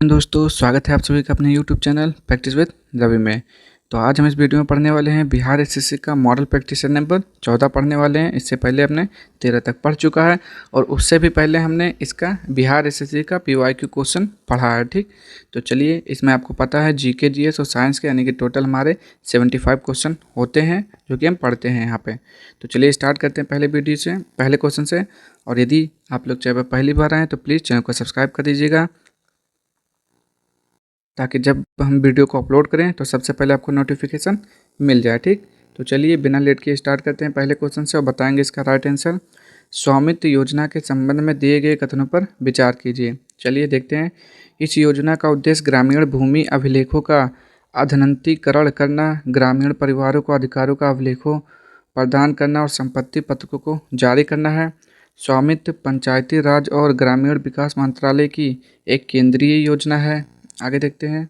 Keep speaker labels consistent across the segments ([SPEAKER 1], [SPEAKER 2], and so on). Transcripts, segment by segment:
[SPEAKER 1] दोस्तों, स्वागत है आप सभी का अपने YouTube channel practice with Ravi में। तो आज हम इस वीडियो में पढ़ने वाले हैं बिहार एसएससी का मॉडल प्रैक्टिसर नंबर 14 पढ़ने वाले हैं। इससे पहले हमने 13 तक पढ़ चुका है और उससे भी पहले हमने इसका बिहार एसएससी का PYQ क्वेश्चन पढ़ा है। ठीक, तो चलिए, इसमें आपको पता है GK GS और साइंस के यानी कि टोटल हमारे 75 क्वेश्चन होते हैं जो कि हम पढ़ते हैं यहाँ पे। तो चलिए स्टार्ट करते हैं पहले क्वेश्चन से। और यदि आप लोग चैनल पर पहली बार आएँ तो प्लीज़ चैनल को सब्सक्राइब कर दीजिएगा ताकि जब हम वीडियो को अपलोड करें तो सबसे पहले आपको नोटिफिकेशन मिल जाए। ठीक, तो चलिए बिना लेट के स्टार्ट करते हैं पहले क्वेश्चन से और बताएंगे इसका राइट आंसर। स्वामित्व योजना के संबंध में दिए गए कथनों पर विचार कीजिए। चलिए देखते हैं। इस योजना का उद्देश्य ग्रामीण भूमि अभिलेखों का अधुनंतीकरण करना, ग्रामीण परिवारों को अधिकारों का अभिलेखों प्रदान करना और संपत्ति पत्रकों को जारी करना है। स्वामित्व पंचायती राज और ग्रामीण विकास मंत्रालय की एक केंद्रीय योजना है। आगे देखते हैं।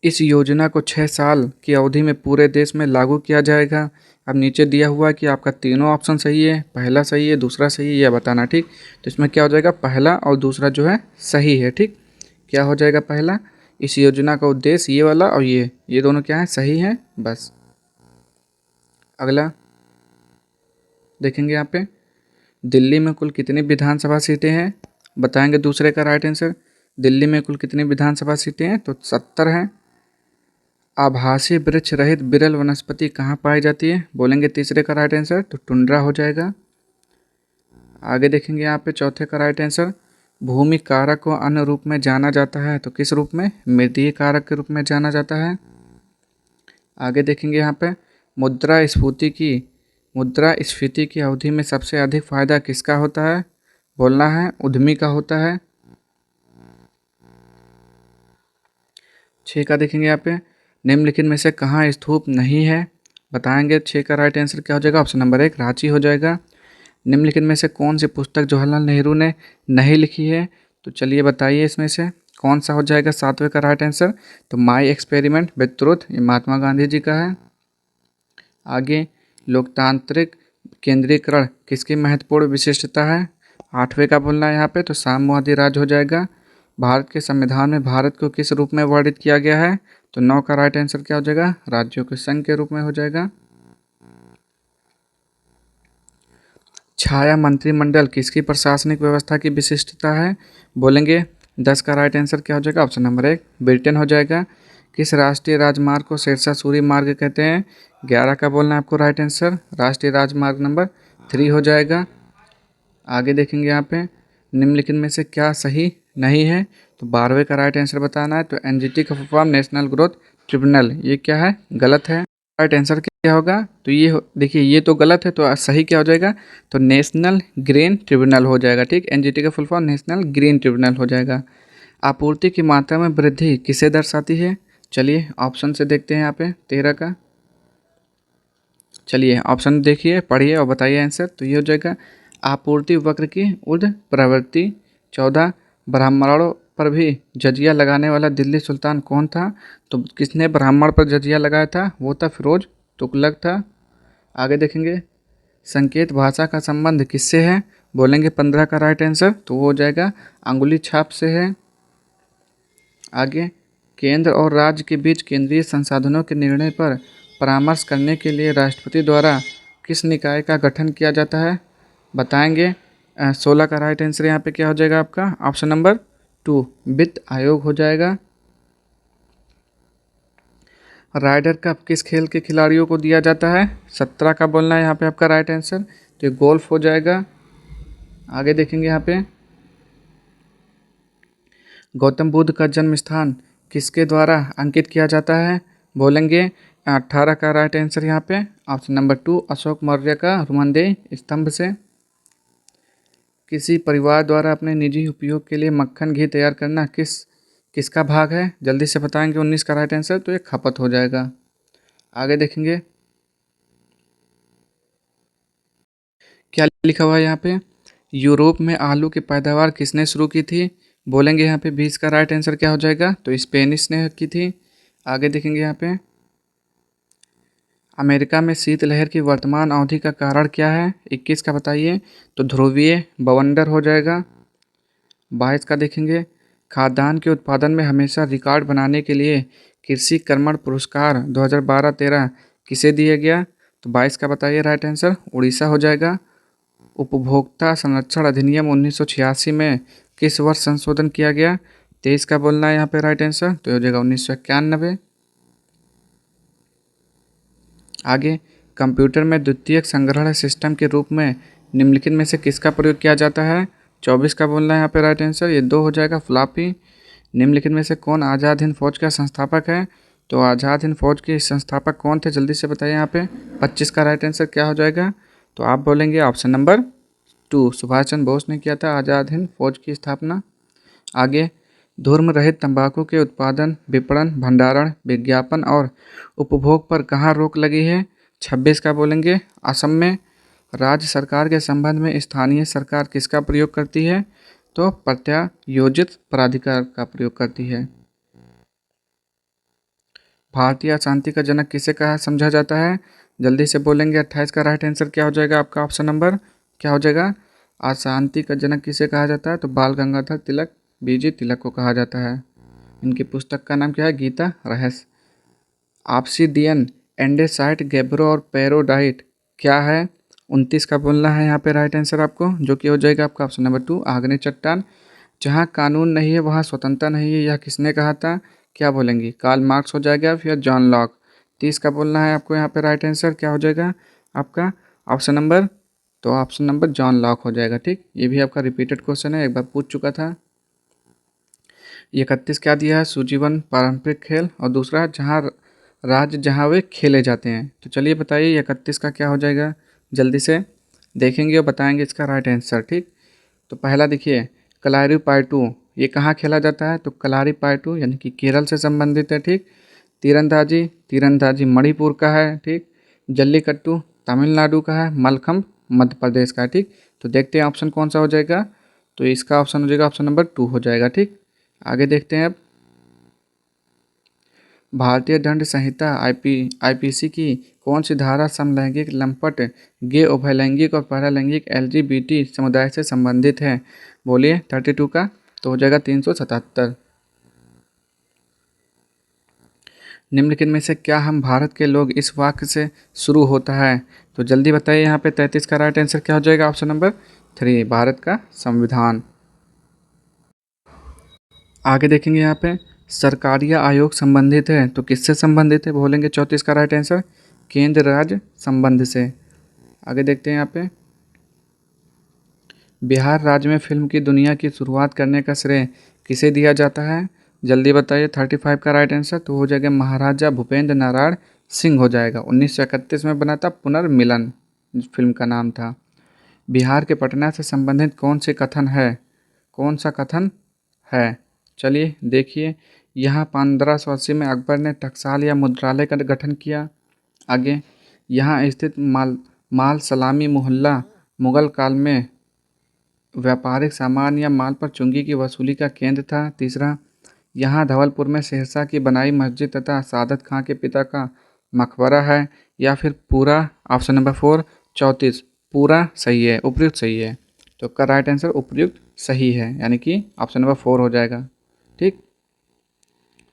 [SPEAKER 1] इस योजना को 6 साल की अवधि में पूरे देश में लागू किया जाएगा। अब नीचे दिया हुआ है कि आपका तीनों ऑप्शन सही है, पहला सही है, दूसरा सही है, यह बताना। ठीक, तो इसमें क्या हो जाएगा, पहला और दूसरा जो है सही है। ठीक, क्या हो जाएगा पहला, इस योजना का उद्देश्य ये वाला और ये दोनों क्या है, सही है। बस अगला देखेंगे यहाँ पे। दिल्ली में कुल कितनी विधानसभा सीटें हैं, बताएंगे दूसरे का राइट आंसर। दिल्ली में कुल कितनी विधानसभा सीटें हैं, तो 70 हैं। आभासी वृक्ष रहित विरल वनस्पति कहाँ पाई जाती है, बोलेंगे तीसरे का राइट आंसर, तो टुंड्रा हो जाएगा। आगे देखेंगे यहाँ पे चौथे का राइट आंसर। भूमि कारक को अन्य रूप में जाना जाता है, तो किस रूप में, मृदीय कारक के रूप में जाना जाता है। आगे देखेंगे यहाँ पे मुद्रास्फीति की अवधि में सबसे अधिक फायदा किसका होता है, बोलना है उद्यमी का होता है। 6 का देखेंगे यहाँ पे। निम्नलिखित में से कहाँ स्तूप नहीं है, बताएंगे। 6 का राइट आंसर क्या हो जाएगा, ऑप्शन नंबर 1 रांची हो जाएगा। निम्नलिखित में से कौन सी पुस्तक जवाहरलाल नेहरू ने नहीं लिखी है, तो चलिए बताइए इसमें से कौन सा हो जाएगा 7वें का राइट आंसर, तो माई एक्सपेरिमेंट विद ट्रुथ, ये महात्मा गांधी जी का है। आगे लोकतांत्रिक केंद्रीकरण किसकी महत्वपूर्ण विशिष्टता है, 8वें का बोलना है यहाँ पे, तो साम्यवादी राज्य हो जाएगा। भारत के संविधान में भारत को किस रूप में वर्णित किया गया है, तो 9 का राइट आंसर क्या हो जाएगा, राज्यों के संघ के रूप में हो जाएगा। छाया मंत्रिमंडल किसकी प्रशासनिक व्यवस्था की विशिष्टता है, बोलेंगे 10 का राइट आंसर क्या हो जाएगा, ऑप्शन नंबर 1 ब्रिटेन हो जाएगा। किस राष्ट्रीय राजमार्ग को शेरशाह सूरी मार्ग कहते हैं, 11 का बोलना है आपको राइट आंसर, राष्ट्रीय राजमार्ग नंबर 3 हो जाएगा। आगे देखेंगे यहाँ पे। निम्नलिखित में से क्या सही नहीं है, तो 12वें का राइट आंसर बताना है, तो NGT का full form national growth tribunal, ये क्या है, गलत है। राइट आंसर क्या होगा, तो ये देखिए, ये तो गलत है, तो सही क्या हो जाएगा, तो नेशनल ग्रीन ट्रिब्यूनल हो जाएगा। ठीक, NGT का full form national green tribunal हो जाएगा। आपूर्ति की मात्रा में वृद्धि किसे दर्शाती है, चलिए ऑप्शन से देखते हैं यहाँ पे 13 का। चलिए ऑप्शन देखिए, पढ़िए और बताइए आंसर। तो ये हो जाएगा आपूर्ति वक्र की ऊर्ध्व प्रवृत्ति। 14 ब्राह्मणों पर भी जजिया लगाने वाला दिल्ली सुल्तान कौन था, तो किसने ब्राह्मण पर जजिया लगाया था, वो था फिरोज तुगलक था। आगे देखेंगे। संकेत भाषा का संबंध किससे है, बोलेंगे 15 का राइट आंसर, तो वो हो जाएगा अंगुली छाप से है। आगे केंद्र और राज्य के बीच केंद्रीय संसाधनों के निर्णय पर परामर्श करने के लिए राष्ट्रपति द्वारा किस निकाय का गठन किया जाता है, बताएंगे। 16 का राइट आंसर यहाँ पे क्या हो जाएगा आपका, ऑप्शन नंबर 2 वित्त आयोग हो जाएगा। राइडर कप किस खेल के खिलाड़ियों को दिया जाता है, 17 का बोलना है यहाँ पे आपका राइट आंसर, तो ये गोल्फ हो जाएगा। आगे देखेंगे यहाँ पे। गौतम बुद्ध का जन्म स्थान किसके द्वारा अंकित किया जाता है, बोलेंगे 18 का राइट आंसर यहाँ पे, ऑप्शन नंबर 2 अशोक मौर्य का रुमनदेह स्तंभ से। किसी परिवार द्वारा अपने निजी उपयोग के लिए मक्खन घी तैयार करना किसका भाग है, जल्दी से बताएंगे। 19 का राइट आंसर, तो ये खपत हो जाएगा। आगे देखेंगे क्या लिखा हुआ है यहाँ पे। यूरोप में आलू की पैदावार किसने शुरू की थी, बोलेंगे यहाँ पे 20 का राइट आंसर क्या हो जाएगा, तो स्पेनिश ने की थी। आगे देखेंगे यहाँ पे। अमेरिका में शीतलहर की वर्तमान अवधि का कारण क्या है, 21 का बताइए, तो ध्रुवीय बवंडर हो जाएगा। 22 का देखेंगे, खाद्यान्न के उत्पादन में हमेशा रिकॉर्ड बनाने के लिए कृषि कर्मण पुरस्कार 2012-13 किसे दिया गया? तो 22 का बताइए राइट आंसर, उड़ीसा हो जाएगा। उपभोक्ता संरक्षण अधिनियम 1986 में किस वर्ष संशोधन किया गया? 23 का बोलना है यहाँ पे राइट आंसर, तो हो जाएगा 1991। आगे, कंप्यूटर में द्वितीयक संग्रहण सिस्टम के रूप में निम्नलिखित में से किसका प्रयोग किया जाता है? 24 का बोलना है यहाँ पे राइट आंसर, ये 2 हो जाएगा फ्लॉपी। निम्नलिखित में से कौन आज़ाद हिंद फौज का संस्थापक है? तो आज़ाद हिंद फौज के संस्थापक कौन थे, जल्दी से बताइए यहाँ पे। 25 का राइट आंसर क्या हो जाएगा? तो आप बोलेंगे ऑप्शन नंबर 2, सुभाष चंद्र बोस ने किया था आज़ाद हिंद फौज की स्थापना। आगे, धूम्र रहित तंबाकू के उत्पादन, विपणन, भंडारण, विज्ञापन और उपभोग पर कहाँ रोक लगी है? 26 का बोलेंगे असम में। राज्य सरकार के संबंध में स्थानीय सरकार किसका प्रयोग करती है? तो प्रत्यायोजित प्राधिकार का प्रयोग करती है। भारतीय अशांति का जनक किसे कहा समझा जाता है? जल्दी से बोलेंगे। 28 का राइट आंसर क्या हो जाएगा आपका? ऑप्शन नंबर क्या हो जाएगा? अशांति का जनक किसे कहा जाता है? तो बाल गंगाधर तिलक, बीजी तिलक को कहा जाता है। इनकी पुस्तक का नाम क्या है? गीता रहस्य। ऑब्सिडियन, एंडेसाइट, गेब्रो और पेरोडाइट क्या है? 29 का बोलना है यहाँ पे राइट आंसर आपको, जो कि हो जाएगा आपका ऑप्शन नंबर 2, आग्नेय चट्टान। जहाँ कानून नहीं है वहाँ स्वतंत्रता नहीं है, यह किसने कहा था? क्या बोलेंगे? कार्ल मार्क्स हो जाएगा, फिर जॉन लॉक। 30 का बोलना है आपको यहाँ पे राइट आंसर क्या हो जाएगा आपका? ऑप्शन नंबर, तो ऑप्शन नंबर जॉन लॉक हो जाएगा। ठीक, ये भी आपका रिपीटेड क्वेश्चन है, एक बार पूछ चुका था। 31 क्या दिया है? सुजीवन पारंपरिक खेल, और दूसरा जहाँ राज्य जहाँ वे खेले जाते हैं। तो चलिए बताइए 31 का क्या हो जाएगा, जल्दी से देखेंगे और बताएंगे इसका राइट आंसर। ठीक, तो पहला देखिए, कलारीपायटू, ये कहाँ खेला जाता है? तो कलारीपायटू यानी कि केरल से संबंधित है। ठीक, तीरंदाजी, तीरंदाजी मणिपुर का है। ठीक, जल्लीकट्टू तमिलनाडु का है, मलखम्ब मध्य प्रदेश का है। ठीक, तो देखते हैं ऑप्शन कौन सा हो जाएगा, तो इसका ऑप्शन हो जाएगा ऑप्शन नंबर 2 हो जाएगा। ठीक, आगे देखते हैं अब। भारतीय दंड संहिता आईपीसी की कौन सी धारा समलैंगिक, लंपट, गे, उभयलैंगिक और पैरालैंगिक एलजीबीटी समुदाय से संबंधित है? बोलिए 32 का, तो हो जाएगा 377। निम्नलिखित में से क्या हम भारत के लोग इस वाक्य से शुरू होता है? तो जल्दी बताइए यहाँ पे 33 का राइट आंसर क्या हो जाएगा? ऑप्शन नंबर 3, भारत का संविधान। आगे देखेंगे यहाँ पे, सरकारिया आयोग संबंधित है, तो किससे संबंधित है? बोलेंगे 34 का राइट आंसर, केंद्र राज्य संबंध से। आगे देखते हैं यहाँ पे, बिहार राज्य में फिल्म की दुनिया की शुरुआत करने का श्रेय किसे दिया जाता है? जल्दी बताइए 35 का राइट आंसर, तो हो जाएगा महाराजा भूपेंद्र नारायण सिंह हो जाएगा। 1931 में बना था पुनर्मिलन, फिल्म का नाम था। बिहार के पटना से संबंधित कौन से कथन है? कौन सा कथन है? चलिए देखिए, यहाँ 1580 में अकबर ने टकसाल या मुद्रालय का गठन किया। आगे, यहाँ स्थित माल सलामी मोहल्ला मुगल काल में व्यापारिक सामान या माल पर चुंगी की वसूली का केंद्र था। तीसरा, यहाँ धवलपुर में शेरशाह की बनाई मस्जिद तथा सादत खां के पिता का मकबरा है। या फिर पूरा, ऑप्शन नंबर 4, 34 पूरा सही है, उपयुक्त सही है। तो इसका राइट आंसर उपयुक्त सही है, यानी कि ऑप्शन नंबर 4 हो जाएगा। ठीक,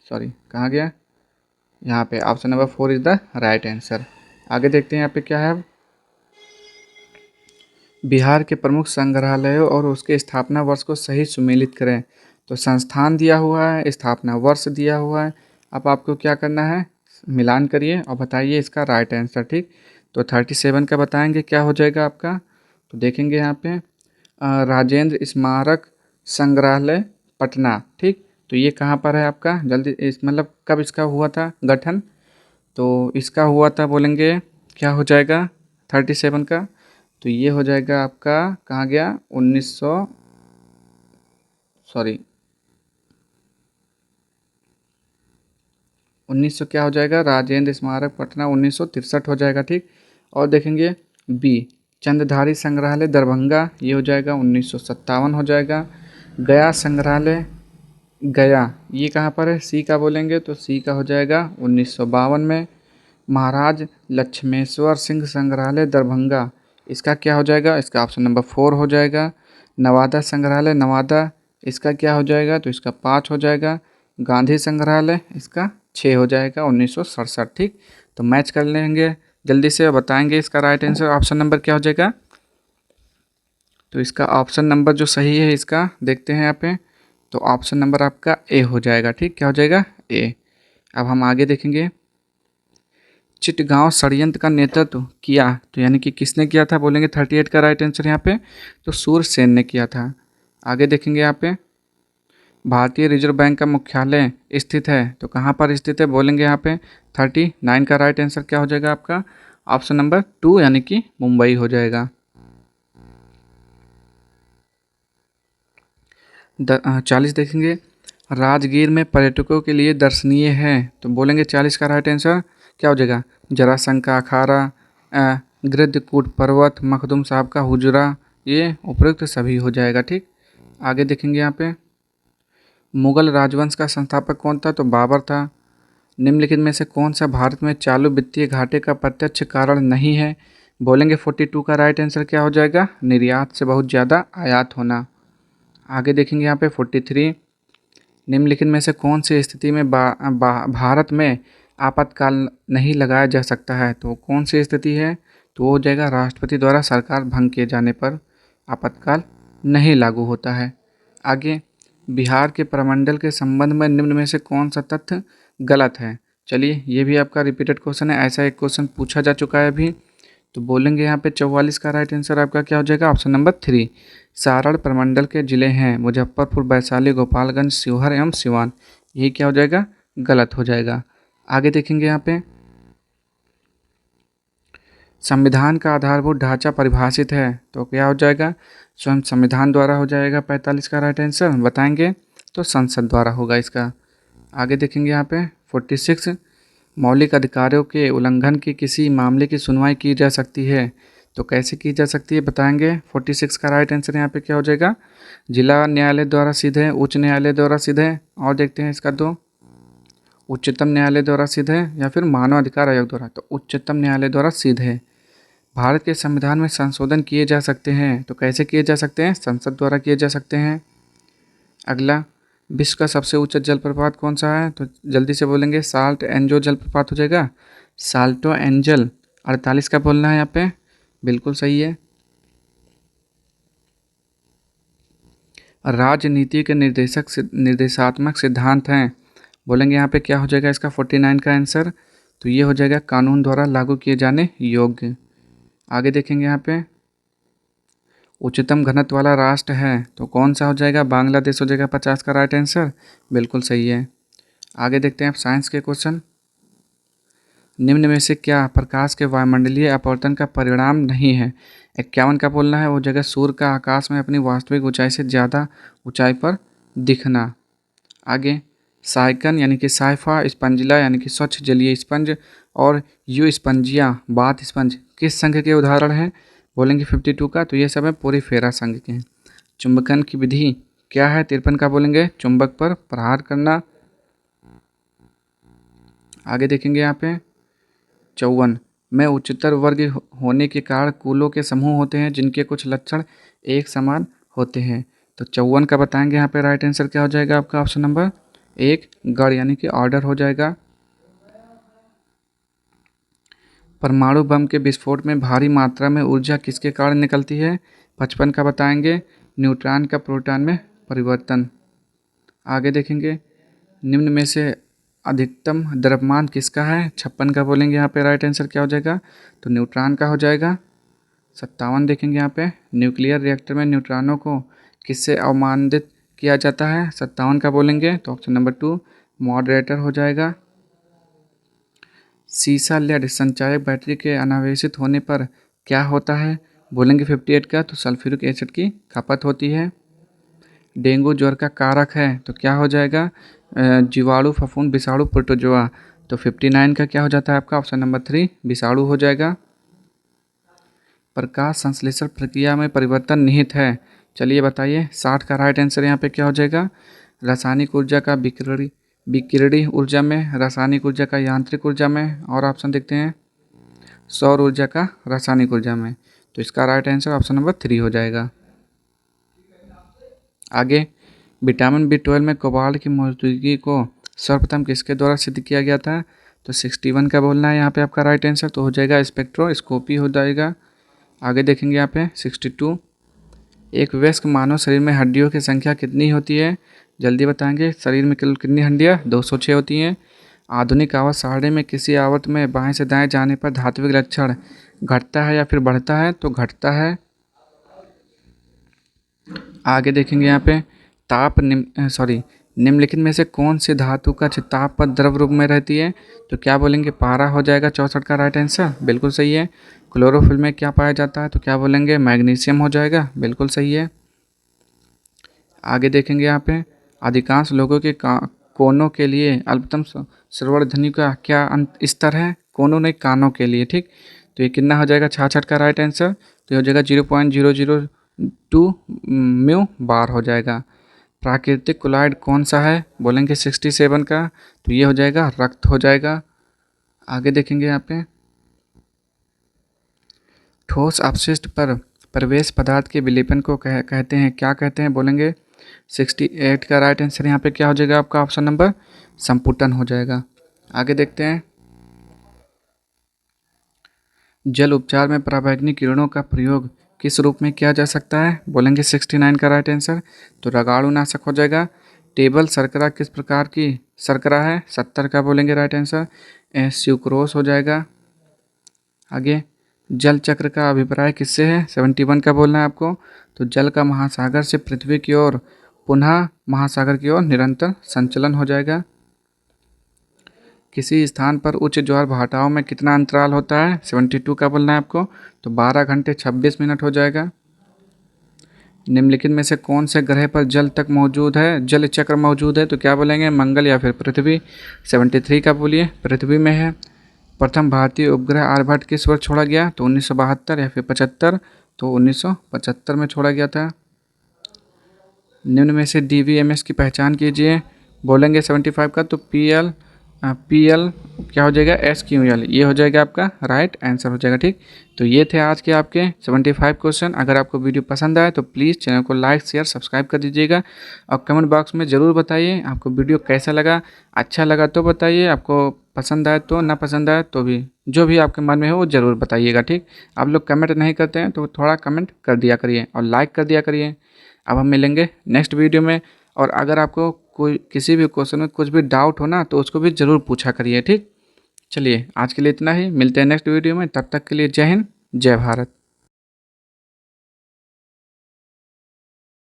[SPEAKER 1] सॉरी कहाँ गया, यहाँ पे option number 4 is the right answer. आगे देखते हैं यहाँ पे क्या है। बिहार के प्रमुख संग्रहालयों और उसके स्थापना वर्ष को सही सुमेलित करें। तो संस्थान दिया हुआ है, स्थापना वर्ष दिया हुआ है। अब आपको क्या करना है, मिलान करिए और बताइए इसका राइट आंसर। ठीक, तो 37 का बताएंगे क्या हो जाएगा आपका, तो देखेंगे यहाँ पे, राजेंद्र स्मारक संग्रहालय पटना। ठीक, तो ये कहाँ पर है आपका, जल्दी इस मतलब कब इसका हुआ था गठन? तो इसका हुआ था, बोलेंगे क्या हो जाएगा 37 का, तो ये हो जाएगा आपका, कहाँ गया, 1900 सॉरी 1900 क्या हो जाएगा, राजेंद्र स्मारक पटना 1963 हो जाएगा। ठीक, और देखेंगे बी, चंद्रधारी संग्रहालय दरभंगा, ये हो जाएगा 1957 हो जाएगा। गया संग्रहालय, गया ये कहाँ पर है? सी का बोलेंगे, तो सी का हो जाएगा 1952 में। महाराज लक्ष्मेश्वर सिंह संग्रहालय दरभंगा, इसका क्या हो जाएगा, इसका ऑप्शन नंबर 4 हो जाएगा। नवादा संग्रहालय नवादा, इसका क्या हो जाएगा, तो इसका 5 हो जाएगा। गांधी संग्रहालय इसका 6 हो जाएगा, 1967। ठीक, तो मैच कर लेंगे जल्दी से, बताएंगे इसका राइट आंसर ऑप्शन नंबर क्या हो जाएगा। तो इसका ऑप्शन नंबर जो सही है इसका देखते हैं यहाँ पे, तो ऑप्शन नंबर आपका ए हो जाएगा। ठीक, क्या हो जाएगा, ए। अब हम आगे देखेंगे, चिटगांव षड्यंत्र का नेतृत्व किया, तो यानी कि किसने किया था, बोलेंगे 38 का राइट आंसर यहाँ पे, तो सूरसेन ने किया था। आगे देखेंगे यहाँ पे, भारतीय रिजर्व बैंक का मुख्यालय स्थित है, तो कहाँ पर स्थित है, बोलेंगे यहाँ पे 39 का राइट आंसर क्या हो जाएगा आपका, ऑप्शन नंबर 2 यानी कि मुंबई हो जाएगा। 40 देखेंगे, राजगीर में पर्यटकों के लिए दर्शनीय है, तो बोलेंगे 40 का राइट आंसर क्या हो जाएगा, जरासंध का अखाड़ा, गृद्धकूट पर्वत, मखदूम साहब का हुजरा, ये उपयुक्त सभी हो जाएगा। ठीक, आगे देखेंगे यहाँ पे, मुगल राजवंश का संस्थापक कौन था, तो बाबर था। निम्नलिखित में से कौन सा भारत में चालू वित्तीय घाटे का प्रत्यक्ष कारण नहीं है, बोलेंगे 42 का राइट आंसर क्या हो जाएगा, निर्यात से बहुत ज़्यादा आयात होना। आगे देखेंगे यहाँ पे 43, निम्नलिखित में से कौन सी स्थिति में भारत में आपातकाल नहीं लगाया जा सकता है, तो कौन सी स्थिति है, तो वो हो जाएगा राष्ट्रपति द्वारा सरकार भंग किए जाने पर आपातकाल नहीं लागू होता है। आगे, बिहार के प्रमंडल के संबंध में निम्न में से कौन सा तथ्य गलत है। चलिए, ये भी आपका रिपीटेड क्वेश्चन है, ऐसा एक क्वेश्चन पूछा जा चुका है अभी, तो बोलेंगे यहाँ पे 44 का राइट आंसर आपका क्या हो जाएगा, ऑप्शन नंबर 3। सारण प्रमंडल के जिले हैं मुजफ्फरपुर, वैशाली, गोपालगंज, शिवहर एवं सिवान, यही क्या हो जाएगा, गलत हो जाएगा। आगे देखेंगे यहाँ पे, संविधान का आधारभूत ढांचा परिभाषित है, तो क्या हो जाएगा, स्वयं संविधान द्वारा हो जाएगा। 45 का राइट आंसर बताएंगे, तो संसद द्वारा होगा इसका। आगे देखेंगे यहाँ पे 46, मौलिक अधिकारों के उल्लंघन की किसी मामले की सुनवाई की जा सकती है, तो कैसे की जा सकती है बताएंगे। 46 का राइट आंसर यहाँ पे क्या हो जाएगा, जिला न्यायालय द्वारा सीधे, उच्च न्यायालय द्वारा सीधे, और देखते हैं इसका दो, उच्चतम न्यायालय द्वारा सीधे या फिर मानव अधिकार आयोग द्वारा, तो उच्चतम न्यायालय द्वारा सीधे। भारत के संविधान में संशोधन किए जा सकते हैं, तो कैसे किए जा सकते हैं, संसद द्वारा किए जा सकते हैं। अगला, विश्व का सबसे ऊंचा जलप्रपात कौन सा है, तो जल्दी से बोलेंगे साल्ट एंजो जलप्रपात हो जाएगा, साल्टो एंजल। 48 का बोलना है यहाँ पे, बिल्कुल सही है। राजनीति के निर्देशात्मक सिद्धांत हैं, बोलेंगे यहाँ पे क्या हो जाएगा इसका 49 का आंसर, तो ये हो जाएगा कानून द्वारा लागू किए जाने योग्य। आगे देखेंगे यहाँ पे, उच्चतम घनत्व वाला राष्ट्र है, तो कौन सा हो जाएगा, बांग्लादेश हो जाएगा। 50 का राइट आंसर बिल्कुल सही है। आगे देखते हैं आप साइंस के क्वेश्चन, निम्न में से क्या प्रकाश के वायुमंडलीय अपवर्तन का परिणाम नहीं है। 51 का बोलना है, वो जगह सूर्य का आकाश में अपनी वास्तविक ऊंचाई से ज़्यादा ऊंचाई पर दिखना। आगे, साइकन यानी कि साइफा, स्पंजिला यानी कि स्वच्छ जलीय स्पंज, और यू स्पंजिया बाथ स्पंज किस संघ के उदाहरण हैं, बोलेंगे 52 का, तो ये सब है पोरीफेरा संघ के हैं। चुंबकन की विधि क्या है, 53 का बोलेंगे चुंबक पर प्रहार करना। आगे देखेंगे यहाँ पे 54 में उच्चतर वर्ग होने के कारण कुलों के समूह होते हैं जिनके कुछ लक्षण एक समान होते हैं, तो 54 का बताएंगे यहाँ पे राइट आंसर क्या हो जाएगा आपका, ऑप्शन नंबर 1 गढ़ यानी कि ऑर्डर हो जाएगा। परमाणु बम के विस्फोट में भारी मात्रा में ऊर्जा किसके कारण निकलती है, 55 का बताएंगे न्यूट्रॉन का प्रोटॉन में परिवर्तन। आगे देखेंगे, निम्न में से अधिकतम द्रव्यमान किसका है, 56 का बोलेंगे यहाँ पे राइट आंसर क्या हो जाएगा, तो न्यूट्रॉन का हो जाएगा। 57 देखेंगे यहाँ पे, न्यूक्लियर रिएक्टर में न्यूट्रॉनों को किससे अवमानित किया जाता है, 57 का बोलेंगे, तो ऑप्शन नंबर 2 मॉडरेटर हो जाएगा। सीसा लेड संचायक बैटरी के अनावेशित होने पर क्या होता है, बोलेंगे 58 का, तो सल्फ्यूरिक एसिड की खपत होती है। डेंगू ज्वर का कारक है, तो क्या हो जाएगा, जीवाणु, फफूंद, विषाणु, प्रोटोजोआ, तो 59 का क्या हो जाता है आपका, ऑप्शन नंबर 3 विषाणु हो जाएगा। प्रकाश संश्लेषण प्रक्रिया में परिवर्तन निहित है, चलिए बताइए। 60 का राइट आंसर यहाँ पे क्या हो जाएगा, रासायनिक ऊर्जा का विकिरणीय ऊर्जा में, रासायनिक ऊर्जा का यांत्रिक ऊर्जा में, और ऑप्शन देखते हैं सौर ऊर्जा का रासायनिक ऊर्जा में, तो इसका राइट आंसर ऑप्शन नंबर 3 हो जाएगा। आगे, विटामिन B12 में कोबाल्ट की मौजूदगी को सर्वप्रथम किसके द्वारा सिद्ध किया गया था? तो 61 का बोलना है यहाँ पे आपका राइट आंसर, तो हो जाएगा स्पेक्ट्रोस्कोपी हो जाएगा। आगे देखेंगे यहाँ पे 62, एक वयस्क मानव शरीर में हड्डियों की संख्या कितनी होती है? जल्दी बताएंगे। शरीर में कुल कितनी हड्डियाँ? 206 होती हैं। आधुनिक आवर्त सारणी में किसी आवर्त में बाएं से दाएं जाने पर धात्विक लक्षण घटता है या फिर बढ़ता है? तो घटता है। आगे देखेंगे यहाँ पे ताप निम्नलिखित में से कौन सी धातु का ताप पर द्रव रूप में रहती है? तो क्या बोलेंगे? पारा हो जाएगा 64 का राइट आंसर, बिल्कुल सही है। क्लोरोफिल में क्या पाया जाता है? तो क्या बोलेंगे? मैग्नीशियम हो जाएगा, बिल्कुल सही है। आगे देखेंगे यहाँ पे अधिकांश लोगों के कोनों के लिए अल्पतम श्रवण ध्वनि का क्या स्तर है? कोनों नहीं, कानों के लिए, ठीक। तो ये कितना हो जाएगा? 66 का राइट आंसर, तो ये हो जाएगा 0.002 म्यू बार हो जाएगा। प्राकृतिक कोलॉइड कौन सा है? बोलेंगे 67 का, तो ये हो जाएगा रक्त हो जाएगा। आगे देखेंगे यहाँ पे ठोस अपशिष्ट पर प्रवेश पदार्थ के विलेपन को कहते हैं, क्या कहते हैं? बोलेंगे 68 का राइट आंसर यहाँ पे क्या हो जाएगा आपका? ऑप्शन नंबर संपुटन हो जाएगा। आगे देखते हैं जल उपचार में पराबैंगनी किरणों का प्रयोग किस रूप में किया जा सकता है? बोलेंगे 69 का राइट आंसर, तो रगाणुनाशक हो जाएगा। टेबल शर्करा किस प्रकार की शर्करा है? 70 का बोलेंगे राइट आंसर, स्यूक्रोस हो जाएगा। आगे जल चक्र का अभिप्राय किससे है? 71 का बोलना है आपको, तो जल का महासागर से पृथ्वी की ओर पुनः महासागर की ओर निरंतर संचलन हो जाएगा। किसी स्थान पर उच्च ज्वार भाटाओं में कितना अंतराल होता है? 72 का बोलना है आपको, तो 12 घंटे 26 मिनट हो जाएगा। निम्नलिखित में से कौन से ग्रह पर जल तक मौजूद है, जल चक्र मौजूद है? तो क्या बोलेंगे? मंगल या फिर पृथ्वी। 73 का बोलिए, पृथ्वी में है। प्रथम भारतीय उपग्रह आर्यभट्ट किस वर्ष छोड़ा गया? तो 1972 या फिर 75, तो 1975 में छोड़ा गया था। निम्न में से DVMS की पहचान कीजिए। बोलेंगे 75 का, तो PL क्या हो जाएगा? SQL, ये हो जाएगा आपका राइट आंसर हो जाएगा, ठीक। तो ये थे आज के आपके 75 क्वेश्चन। अगर आपको वीडियो पसंद आए तो प्लीज़ चैनल को लाइक शेयर सब्सक्राइब कर दीजिएगा और कमेंट बॉक्स में ज़रूर बताइए आपको वीडियो कैसा लगा। अच्छा लगा तो बताइए, आपको पसंद आए तो, ना पसंद आए तो भी, जो भी आपके मन में हो वो ज़रूर बताइएगा, ठीक। आप लोग कमेंट नहीं करते हैं तो थोड़ा कमेंट कर दिया करिए और लाइक कर दिया करिए। अब हम मिलेंगे नेक्स्ट वीडियो में, और अगर आपको कोई किसी भी क्वेश्चन में कुछ भी डाउट हो ना तो उसको भी ज़रूर पूछा करिए, ठीक। चलिए आज के लिए इतना ही, मिलते हैं नेक्स्ट वीडियो में, तब तक के लिए जय हिंद जय भारत।